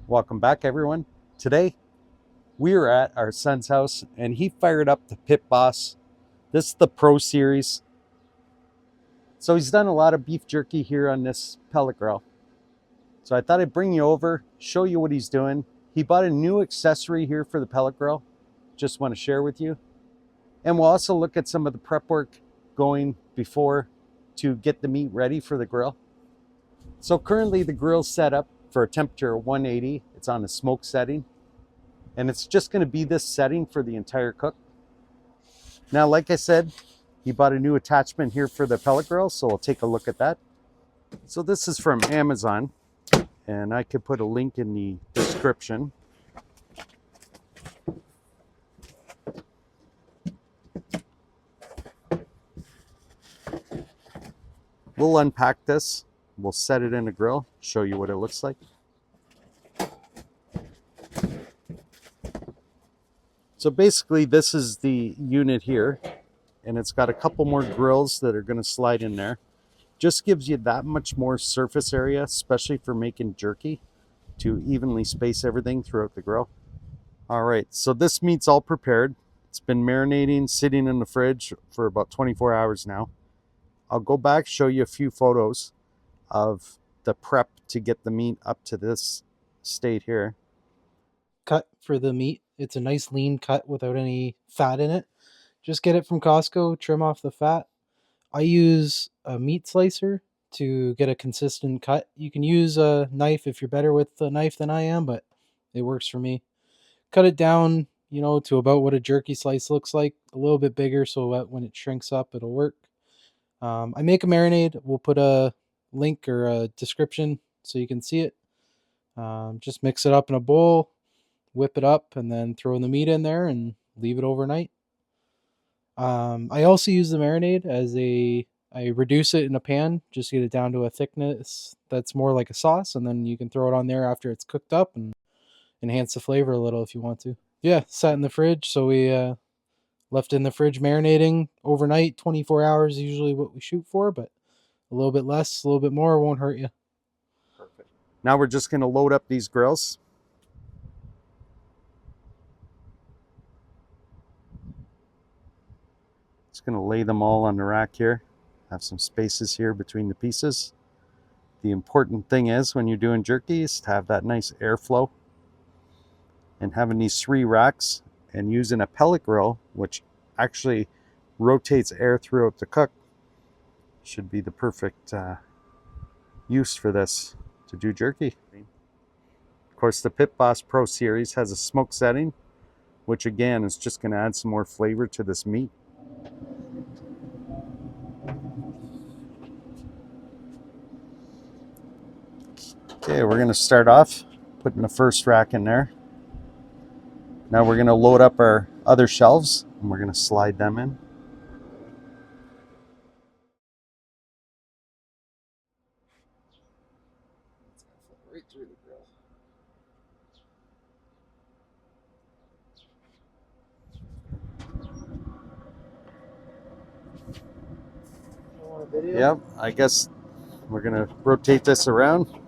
Welcome back, everyone. Today, we are at our son's house and he fired up the Pit Boss. This is the Pro Series. So he's done a lot of beef jerky here on this pellet grill. So I thought I'd bring you over, show you what he's doing. He bought a new accessory here for the pellet grill. Just want to share with you. And we'll also look at some of the prep work going before to get the meat ready for the grill. So currently the grill's set up for a temperature of 180. It's on a smoke setting. And it's just going to be this setting for the entire cook. Now, like I said, he bought a new attachment here for the pellet grill, so we'll take a look at that. So this is from Amazon, and I could put a link in the description. We'll unpack this, we'll set it in the grill, show you what it looks like. So basically this is the unit here, and it's got a couple more grills that are going to slide in there. Just gives you that much more surface area, especially for making jerky, to evenly space everything throughout the grill. All right, so this meat's all prepared. It's been marinating, sitting in the fridge for about 24 hours now. I'll go back, show you a few photos of the prep to get the meat up to this state here. Cut for the meat. It's a nice lean cut without any fat in it. Just get it from Costco, trim off the fat. I use a meat slicer to get a consistent cut. You can use a knife if you're better with the knife than I am, but it works for me. Cut it down, to about what a jerky slice looks like, a little bit bigger so that when it shrinks up, it'll work. I make a marinade. We'll put a link or a description so you can see it. Just mix it up in a bowl, whip it up, and then throw the meat in there and leave it overnight. I also use the marinade I reduce it in a pan, just get it down to a thickness that's more like a sauce, and then you can throw it on there after it's cooked up and enhance the flavor a little if you want to. Yeah, sat in the fridge, so we left in the fridge marinating overnight. 24 hours is usually what we shoot for, but a little bit less, a little bit more won't hurt you. Perfect. Now we're just going to load up these grills. Just going to lay them all on the rack here. Have some spaces here between the pieces. The important thing is when you're doing jerky is to have that nice airflow. And having these 3 racks and using a pellet grill, which actually rotates air throughout the cook, should be the perfect use for this to do jerky. Of course, the Pit Boss Pro Series has a smoke setting, which again is just going to add some more flavor to this meat. Okay, we're going to start off putting the first rack in there. Now we're going to load up our other shelves and we're going to slide them in. Right through the grill. Yep, I guess we're going to rotate this around.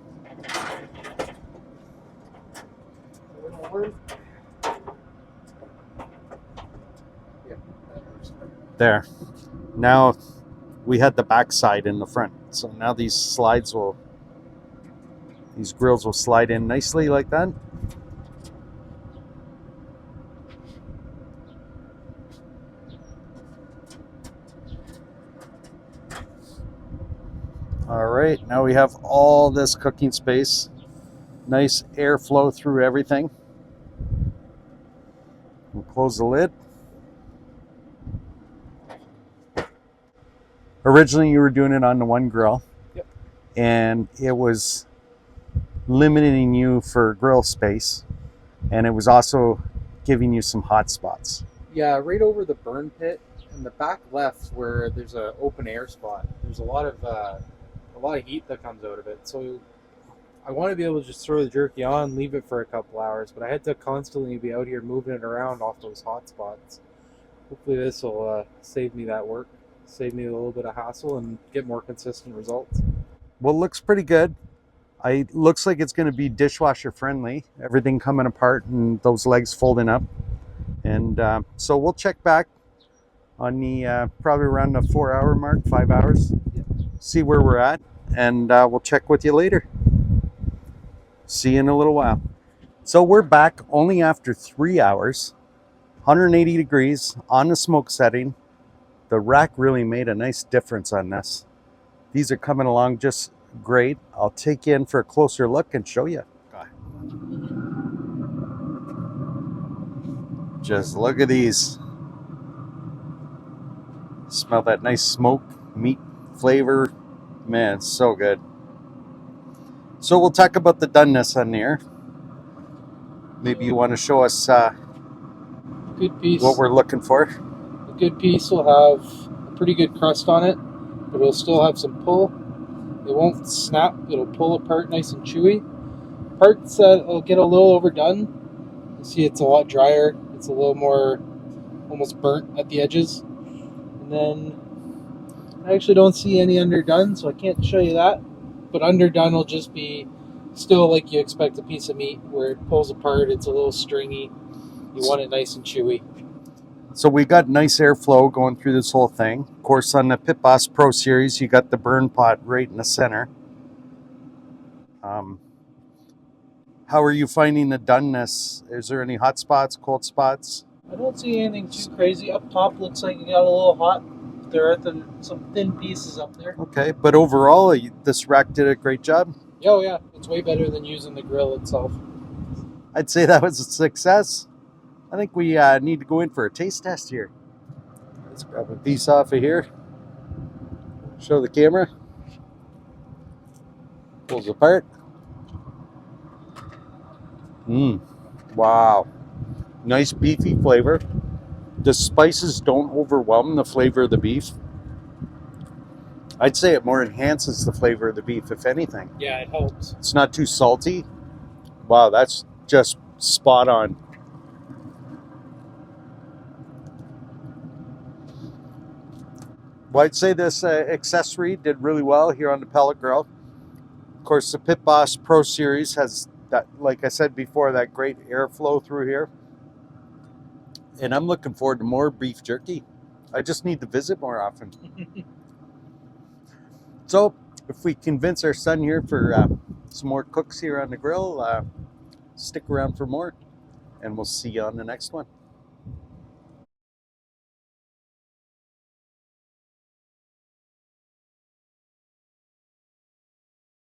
There. Now we had the back side in the front. So now these grills will slide in nicely like that. All right, now we have all this cooking space. Nice airflow through everything. We'll close the lid. Originally, you were doing it on the one grill. Yep. And it was limiting you for grill space. And it was also giving you some hot spots. Yeah, right over the burn pit in the back left where there's an open air spot. There's a lot of heat that comes out of it. So I want to be able to just throw the jerky on, leave it for a couple hours, but I had to constantly be out here moving it around off those hot spots. Hopefully this will save me that work, save me a little bit of hassle, and get more consistent results. Well, it looks pretty good. Looks like it's going to be dishwasher friendly. Everything coming apart and those legs folding up. And so we'll check back on the probably around the 4 hour mark, 5 hours. See where we're at, and we'll check with you later. See you in a little while. So we're back only after 3 hours, 180 degrees on the smoke setting. The rack really made a nice difference on this. These are coming along just great. I'll take you in for a closer look and show you. Just look at these. Smell that nice smoke, meat flavor. Man, it's so good. So we'll talk about the doneness on there. Maybe you want to show us Good piece. what we're looking for. A good piece will have a pretty good crust on it, but it'll still have some pull. It won't snap. It'll pull apart nice and chewy. Parts that will get a little overdone. You see it's a lot drier. It's a little more almost burnt at the edges. And then I actually don't see any underdone, so I can't show you that. But underdone will just be still like you expect a piece of meat where it pulls apart. It's a little stringy. You want it nice and chewy. So we got nice airflow going through this whole thing. Of course, on the Pit Boss Pro Series, you got the burn pot right in the center. How are you finding the doneness? Is there any hot spots, cold spots? I don't see anything too crazy. Up top looks like it got a little hot. There are some thin pieces up there. Okay, but overall, this rack did a great job. Oh yeah, it's way better than using the grill itself. I'd say that was a success. I think we need to go in for a taste test here. Let's grab a piece off of here. Show the camera. Pulls apart. Wow. Nice beefy flavor. The spices don't overwhelm the flavor of the beef. I'd say it more enhances the flavor of the beef, if anything. Yeah, it helps. It's not too salty. Wow, that's just spot on. Well, I'd say this accessory did really well here on the pellet grill. Of course, the Pit Boss Pro Series has that, like I said before, that great airflow through here. And I'm looking forward to more beef jerky. I just need to visit more often. So, if we convince our son here for some more cooks here on the grill, stick around for more, and we'll see you on the next one.